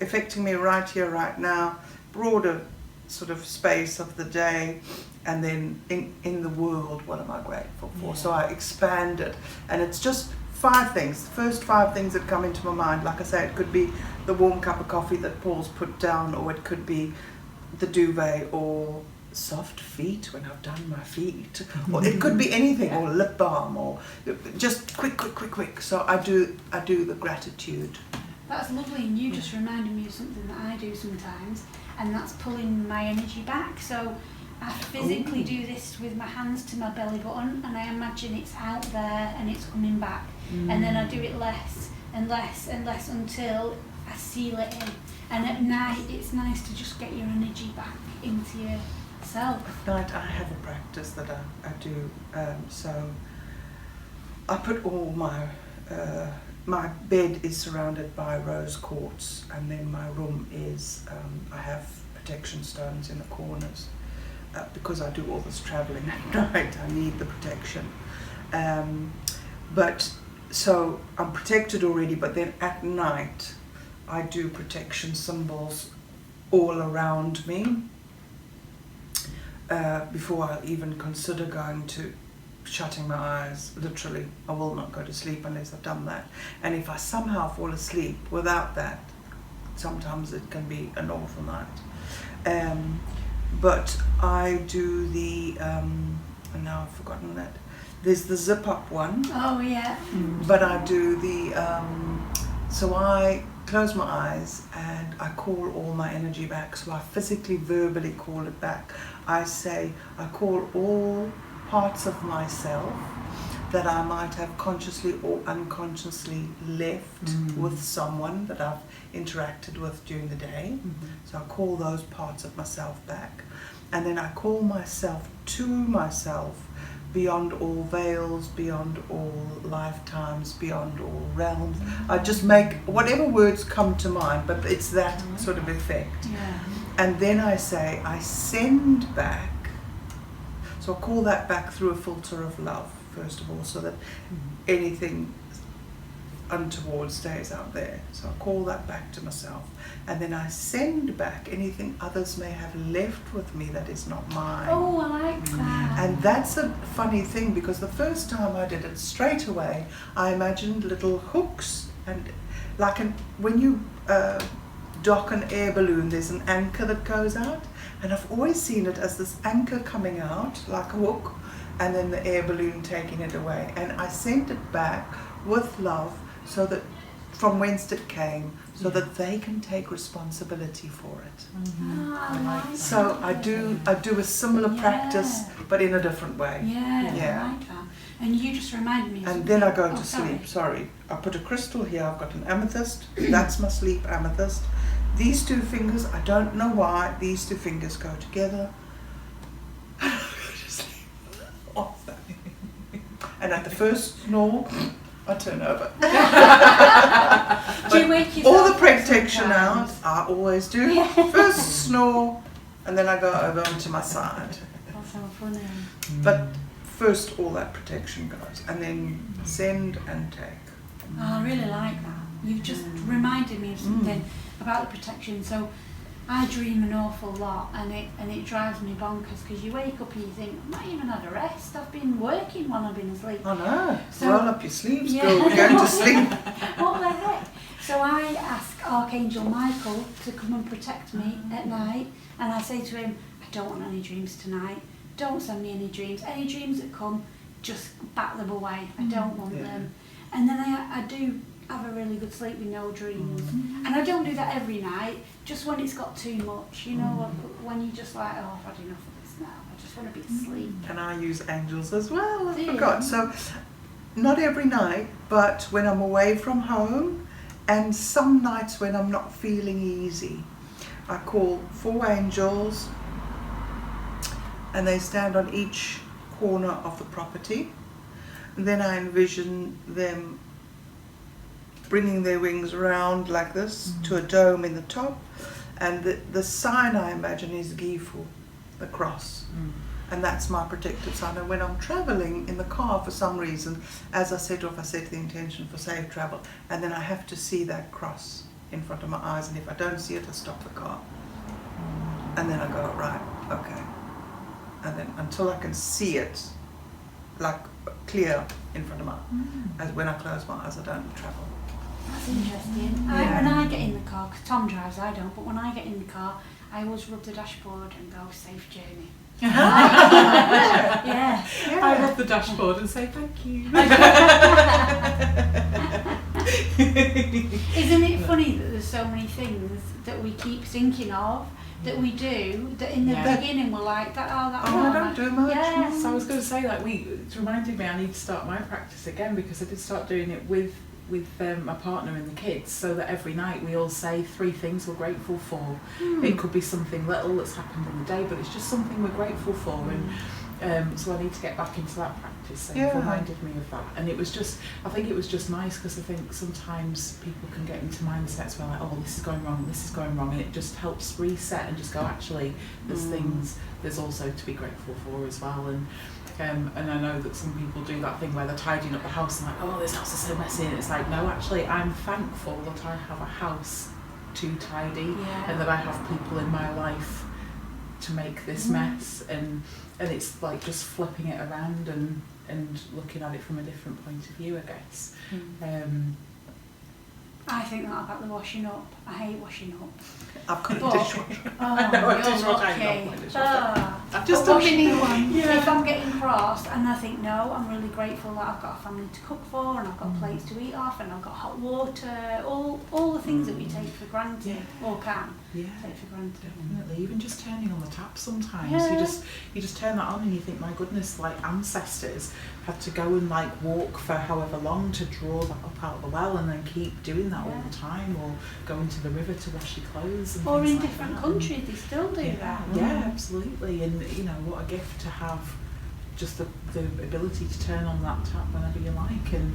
affecting me right here, right now, broader sort of space of the day, and then in the world, what am I grateful for? Yeah. So I expand it, and it's just 5 things, the first 5 things that come into my mind. Like I say, it could be the warm cup of coffee that Paul's put down, or it could be the duvet, or soft feet when I've done my feet, or it could be anything, or lip balm, or just quick. So I do the gratitude. That's lovely, and you just reminded me of something that I do sometimes, and that's pulling my energy back. So I physically do this with my hands to my belly button, and I imagine it's out there and it's coming back, and then I do it less and less and less until I seal it in. And at night, it's nice to just get your energy back into yourself. At night, I have a practice that I do. So I put all my my bed is surrounded by rose quartz, and then my room is I have protection stones in the corners. Because I do all this travelling at night, I need the protection. But so I'm protected already, but then at night I do protection symbols all around me before I even consider going to shutting my eyes. Literally, I will not go to sleep unless I've done that. And if I somehow fall asleep without that, sometimes it can be an awful night. But I do the, and now I've forgotten that, there's the zip up one. Oh yeah. But I do the, so I close my eyes and I call all my energy back. So I physically, verbally call it back. I call all parts of myself that I might have consciously or unconsciously left with someone that I've interacted with during the day. So I call those parts of myself back. And then I call myself to myself beyond all veils, beyond all lifetimes, beyond all realms. I just make whatever words come to mind, but it's that sort of effect. Yeah. And then I say, I send back. So I call that back through a filter of love, first of all, so that anything untoward stays out there. So I call that back to myself. And then I send back anything others may have left with me that is not mine. Oh, I like that. And that's a funny thing, because the first time I did it, straight away, I imagined little hooks, and like when you dock an air balloon, there's an anchor that goes out, and I've always seen it as this anchor coming out like a hook, and then the air balloon taking it away. And I sent it back with love, so that from whence it came, so that they can take responsibility for it. I like So that. I do a similar practice, but in a different way. Yeah, Yeah. I like that. And you just reminded me of And something. then I go to sorry. sleep. Sorry, I put a crystal here. I've got an amethyst. That's my sleep amethyst. These 2 fingers, I don't know why, these 2 fingers go together. I go to sleep. And at the first snore, I turn over. Do you wake yourself All the up protection out, sometimes? I always do. First snore, and then I go over onto my side. That's so funny. But first all that protection goes, and then send and take. Oh, I really like that. You've just reminded me of something about the protection. So I dream an awful lot, and it drives me bonkers, because you wake up and you think, I've not even had a rest. I've been working while I've been asleep. I know. So- Roll up your sleeves, Yeah. girl. We're going to sleep. What the heck? So I ask Archangel Michael to come and protect me at night, and I say to him, I don't want any dreams tonight. Don't send me any dreams. Any dreams that come, just bat them away. I don't want them. And then I do have a really good sleep with no dreams. And I don't do that every night, just when it's got too much, you know, when you're just like, oh, I've had enough of this now, I just want to be asleep. And I use angels as well, I Do you? forgot. So, not every night, but when I'm away from home, and some nights when I'm not feeling easy, I call 4 angels, and they stand on each corner of the property. And then I envision them bringing their wings around like this to a dome in the top, and the sign I imagine is Gifu, the cross, and that's my protective sign. And when I'm traveling in the car for some reason, as I set off, I set the intention for safe travel, and then I have to see that cross in front of my eyes, and if I don't see it, I stop the car, and then I go, right, okay, and then until I can see it like clear in front of my as when I close my eyes, I don't travel. That's interesting. When I get in the car, because Tom drives, I don't, but when I get in the car, I always rub the dashboard and go, safe journey. Yeah. I rub the dashboard and say thank you. Isn't it funny that there's so many things that we keep thinking of, that we do, that in the beginning we're like, I don't do much. Yeah. So I was going to say, like, it's reminded me I need to start my practice again, because I did start doing it with my partner and the kids, so that every night we all say 3 things we're grateful for. It could be something little that's happened in the day, but it's just something we're grateful for. And so I need to get back into that practice. So it reminded me of that, and I think it was just nice, because I think sometimes people can get into mindsets where like, oh, this is going wrong, this is going wrong, and it just helps reset and just go, actually, there's things there's also to be grateful for as well. And I know that some people do that thing where they're tidying up the house and like, oh, this house is so messy, and it's like, no, actually, I'm thankful that I have a house to tidy, and that I have people in my life to make this mess, and it's like just flipping it around and looking at it from a different point of view, I guess. I think that about the washing up. I hate washing up. I've got a dishwasher. I know a dishwasher. lucky. I love my dishwasher. Just a mini one. If I'm getting cross and I think, no, I'm really grateful that I've got a family to cook for, and I've got plates to eat off, and I've got hot water, all the things that we take for granted, or can take for granted. Definitely. Even just turning on the tap sometimes. You just turn that on and you think, my goodness, like ancestors had to go and like walk for however long to draw that up out of the well, and then keep doing that all the time, or go into the river to wash your clothes and or things in like different that. countries they still do that. Yeah, absolutely. And you know, what a gift to have just the ability to turn on that tap whenever you like, and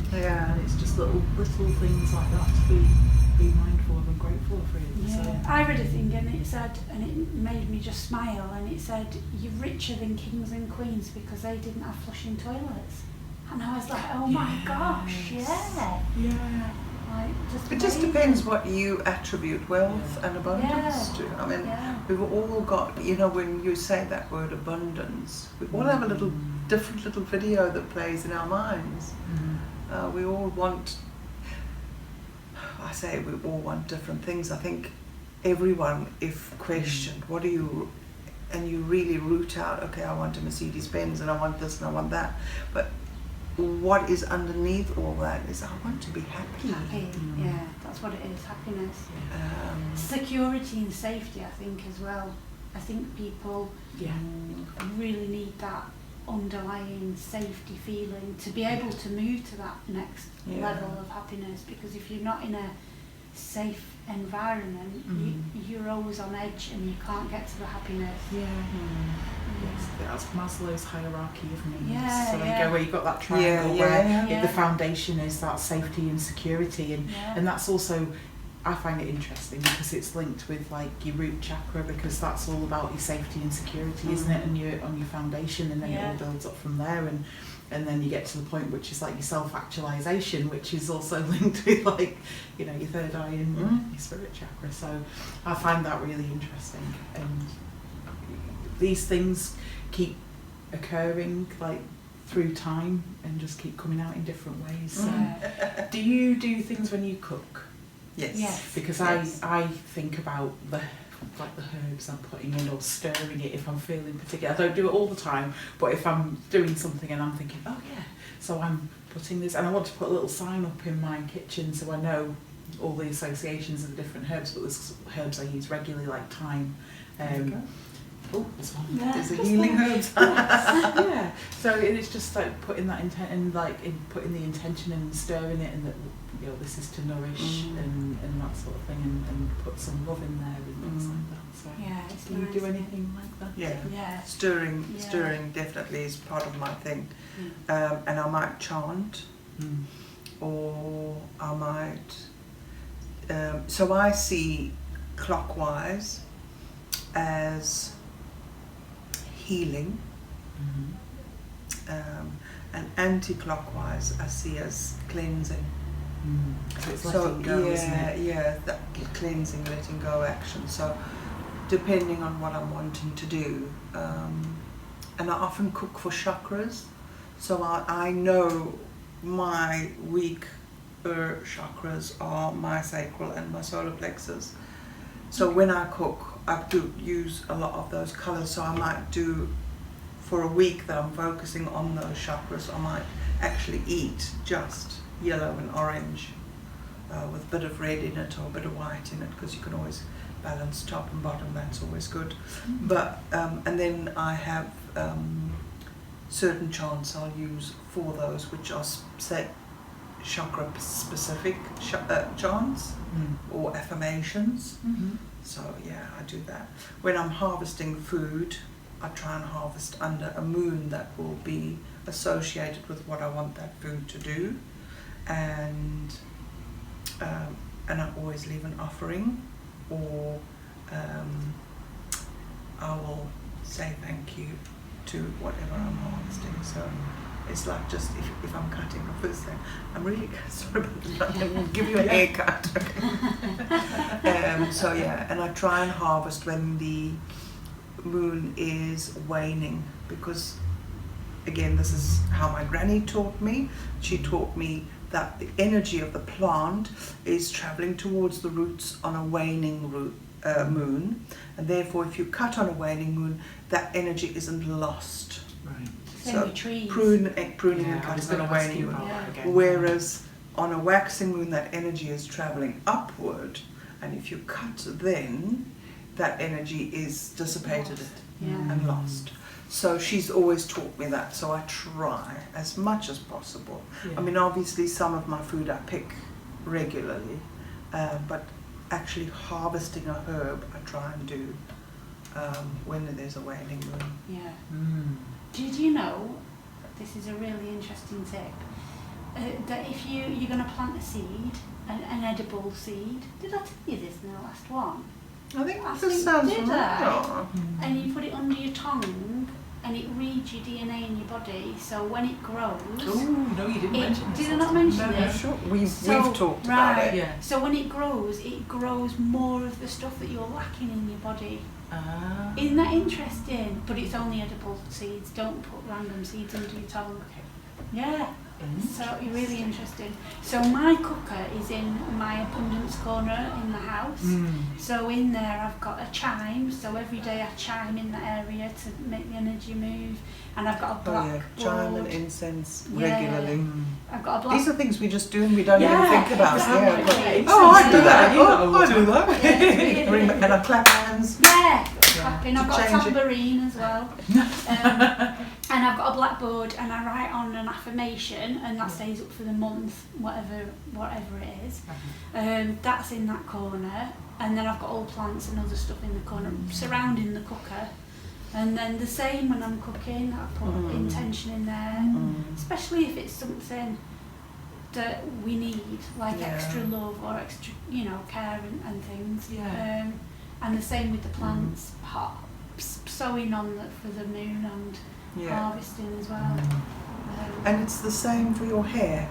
it's just little things like that to be mindful of and grateful of, really. Yeah. So. I read a thing and it said, and it made me just smile, and it said, you're richer than kings and queens because they didn't have flushing toilets. And I was like, oh my gosh, yeah. Like, It just depends what you attribute wealth and abundance to. I mean, we've all got, you know, when you say that word abundance, we all have a different little video that plays in our minds. We all want, I say we all want different things. I think everyone, if questioned, what do you, and you really root out, okay, I want a Mercedes-Benz and I want this and I want that, but what is underneath all that is, I want to be happy. Yeah, that's what it is, happiness. Security and safety, I think, as well. I think people really need that underlying safety feeling to be able to move to that next level of happiness, because if you're not in a safe environment, you're always on edge and you can't get to the happiness. That's Maslow's hierarchy of needs. Yeah, so there you go, where you've got that triangle where the foundation is that safety and security, and that's also, I find it interesting because it's linked with like your root chakra, because that's all about your safety and security, isn't it? And you're on your foundation, and then it all builds up from there, and then you get to the point which is like your self-actualization, which is also linked with like, you know, your third eye and your spirit chakra. So I find that really interesting, and these things keep occurring like through time and just keep coming out in different ways. So do you do things when you cook? Yes. Because I think about like the herbs I'm putting in or stirring it if I'm feeling particular. I don't do it all the time, but if I'm doing something and I'm thinking, oh yeah, so I'm putting this, and I want to put a little sign up in my kitchen so I know all the associations of the different herbs, but there's herbs I use regularly like thyme. Oh, there's one. Yeah. There's a healing herbs. Yeah. So it's just like putting that intent and like putting the intention and stirring it, and that, you know, this is to nourish and that sort of thing, and put some love in there and things like that. So Yeah, it's do you nice. do anything like that? Yeah. Yeah. Stirring definitely is part of my thing. And I might chant, or I might. So I see clockwise as healing, and anti-clockwise I see as cleansing. So it's letting go, isn't it? Yeah, that cleansing, letting go action. So depending on what I'm wanting to do, and I often cook for chakras, so I know my weak chakras are my sacral and my solar plexus. So when I cook, I do use a lot of those colours. So I might do, for a week that I'm focusing on those chakras, I might actually eat just yellow and orange with a bit of red in it or a bit of white in it, because you can always balance top and bottom. That's always good. But and then I have certain chants I'll use for those, which are chakra specific chants or affirmations. So yeah, I do that. When I'm harvesting food, I try and harvest under a moon that will be associated with what I want that food to do, and I always leave an offering, or I will say thank you to whatever I'm harvesting. So it's like, just if I'm cutting off this thing, I'm really sorry about that. I'm going to give you a haircut. So yeah, and I try and harvest when the moon is waning, because again, this is how my granny taught me. She taught me that the energy of the plant is traveling towards the roots on a waning moon, and therefore if you cut on a waning moon, that energy isn't lost. Right. So trees. pruning and I was cutting on a going to ask waning you moon. about that again. Whereas on a waxing moon, that energy is traveling upward, and if you cut then, that energy is dissipated and lost. So she's always taught me that, so I try as much as possible. I mean, obviously some of my food I pick regularly, but actually harvesting a herb I try and do when there's a waning moon. Yeah. Did you know, this is a really interesting tip, that if you're going to plant a seed, an edible seed, did I tell you this in the last one? I think I this think sounds did familiar. And you put it under your tongue, and it reads your DNA in your body, so when it grows... Oh, no, you didn't mention this. Did I not mention this? Sure. We've talked about right, it. Yeah. So when it grows more of the stuff that you're lacking in your body. Isn't that interesting? But it's only edible seeds. Don't put random seeds under your tongue. Yeah. So really interesting. So my cooker is in my abundance corner in the house. So in there I've got a chime. So every day I chime in the area to make the energy move. And I've got a black chime board. and incense regularly. I've got a black. These are things we just do and we don't even think about. Exactly. Oh, I do that. Yeah. I do that. Yeah. And I clap hands. Yeah, clapping. I've got a change it. tambourine as well. And I've got a blackboard, and I write on an affirmation, and that stays up for the month, whatever it is. That's in that corner, and then I've got all plants and other stuff in the corner surrounding the cooker. And then the same when I'm cooking, I put intention in there, especially if it's something that we need, like extra love or extra, care and things. Yeah. And the same with the plants, sowing on for the moon and harvesting as well. And it's the same for your hair.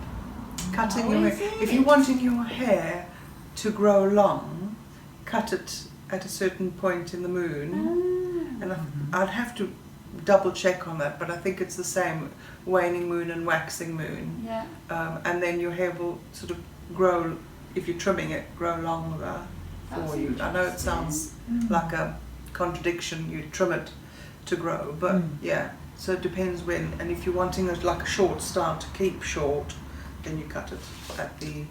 Cutting your is hair. it? If you're wanting your hair to grow long, cut it at a certain point in the moon. And I'd have to double check on that, but I think it's the same, waning moon and waxing moon. Yeah. And then your hair will sort of grow, if you're trimming it, grow longer That's for you. I know it sounds like a contradiction, you trim it to grow, but yeah, so it depends when, and if you're wanting like a short start to keep short, then you cut it at the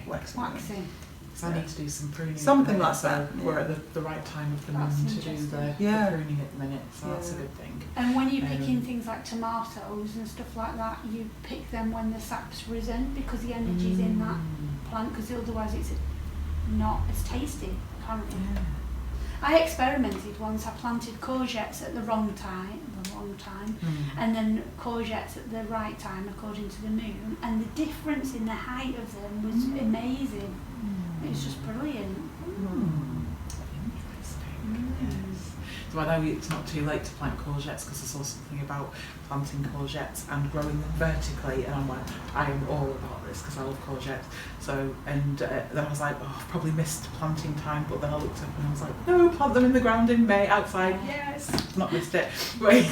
waxing. So I need to do some pruning. Something like that. We're at the right time of the moon to do the pruning at the minute, so that's a good thing. And when you're picking things like tomatoes and stuff like that, you pick them when the sap's risen because the energy's in that plant, because otherwise it's not as tasty, apparently. Yeah. I experimented once. I planted courgettes at the wrong time, and then courgettes at the right time according to the moon, and the difference in the height of them was amazing. It was just brilliant. Interesting. Yes. So I know it's not too late to plant courgettes, because I saw something about planting courgettes and growing them vertically, and I'm like, I am all about this because I love courgettes. So, and then I was like, oh, I've probably missed planting time, but then I looked up and I was like, no, plant them in the ground in May outside. Yes, not missed it. Right.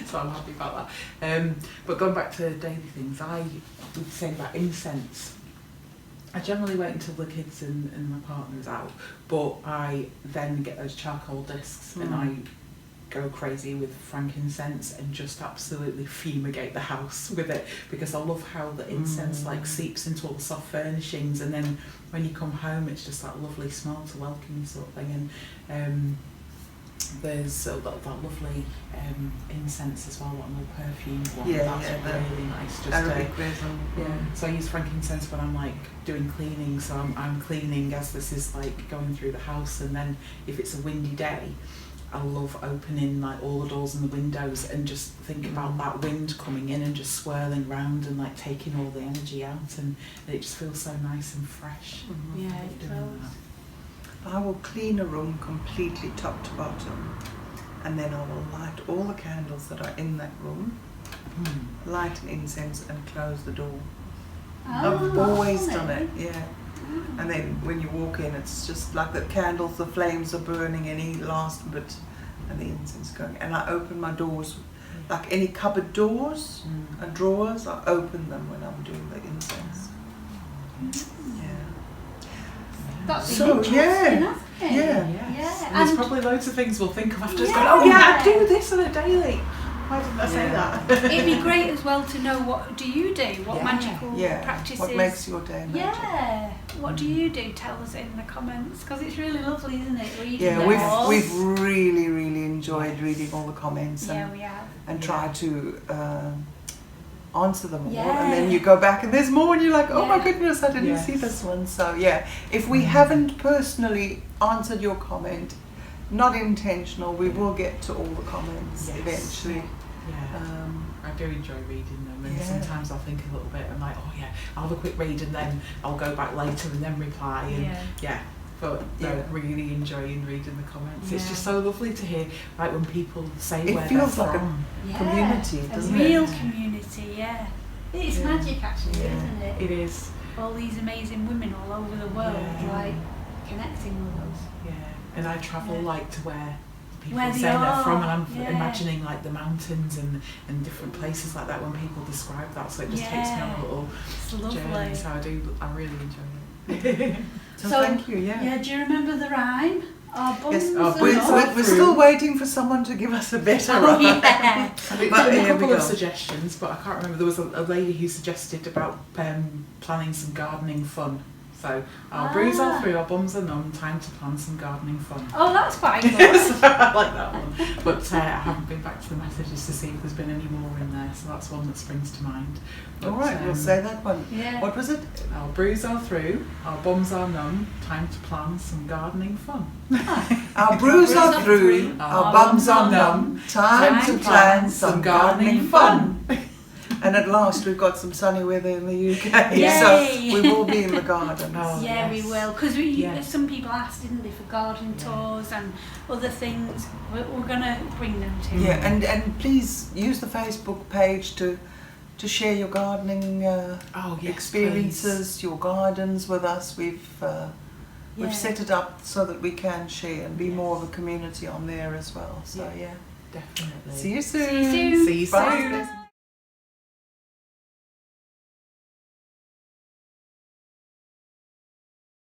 So I'm happy about that. But going back to daily things, I would say about incense. I generally wait until the kids and my partner's out, but I then get those charcoal discs and I go crazy with frankincense and just absolutely fumigate the house with it, because I love how the incense like seeps into all the soft furnishings, and then when you come home it's just that lovely smell to welcome you, sort of thing. And there's that lovely incense as well, that little perfume one. That's really nice. Just Arabic resin. So I use frankincense when I'm like doing cleaning. So I'm cleaning as this is like going through the house, and then if it's a windy day, I love opening like all the doors and the windows and just think about that wind coming in and just swirling round and like taking all the energy out, and it just feels so nice and fresh. Yeah, it does. I will clean a room completely top to bottom, and then I will light all the candles that are in that room, light an incense and close the door. I've always done it, And then when you walk in, it's just like the candles, the flames are burning, any last bit, and the incense going. And I open my doors, like any cupboard doors and drawers, I open them when I'm doing the incense. That's so interesting, isn't it? And there's probably loads of things we'll think of after going, oh yeah, I do this on a daily. Why didn't I say that? It'd be great as well to know what do you do, what magical practices. What makes your day magic. What do you do? Tell us in the comments, because it's really lovely, isn't it? Reading we've really enjoyed reading all the comments and, we have. And try to answer them all, and then you go back and there's more and you're like, oh my goodness, I didn't see this one. So if we haven't personally answered your comment, not intentional, we will get to all the comments eventually. I do enjoy reading them, and sometimes I'll think a little bit and like, oh yeah, I'll have a quick read and then I'll go back later and then reply, and but really enjoying reading the comments. It's just so lovely to hear, like when people say where they're from. It feels like a community, doesn't it? A real community, It's magic actually, isn't it? It is. All these amazing women all over the world, like connecting with us. And I travel like to where people say they're from, and I'm imagining like the mountains and different places like that when people describe that, so it just takes me on a little journey. So I really enjoy it. So thank you. Do you remember the rhyme? We're still waiting for someone to give us a better rhyme. But a couple of suggestions, but I can't remember. There was a lady who suggested about planning some gardening fun. So our brews are through, our bums are numb, time to plan some gardening fun. Oh, that's quite good. So I like that one. But I haven't been back to the messages to see if there's been any more in there, so that's one that springs to mind. But, all right, we'll say that one. What was it? Our brews are through, our bums are numb, time to plan some gardening fun. Our brews are through, our bums are numb, time to plan some gardening fun. And at last we've got some sunny weather in the UK, so we will be in the garden. We will, because some people asked, didn't they, for garden tours and other things. We're going to bring them to you. And please use the Facebook page to share your gardening experiences, your gardens with us. We've set it up so that we can share and be more of a community on there as well. So definitely. See you soon. See you soon. Bye.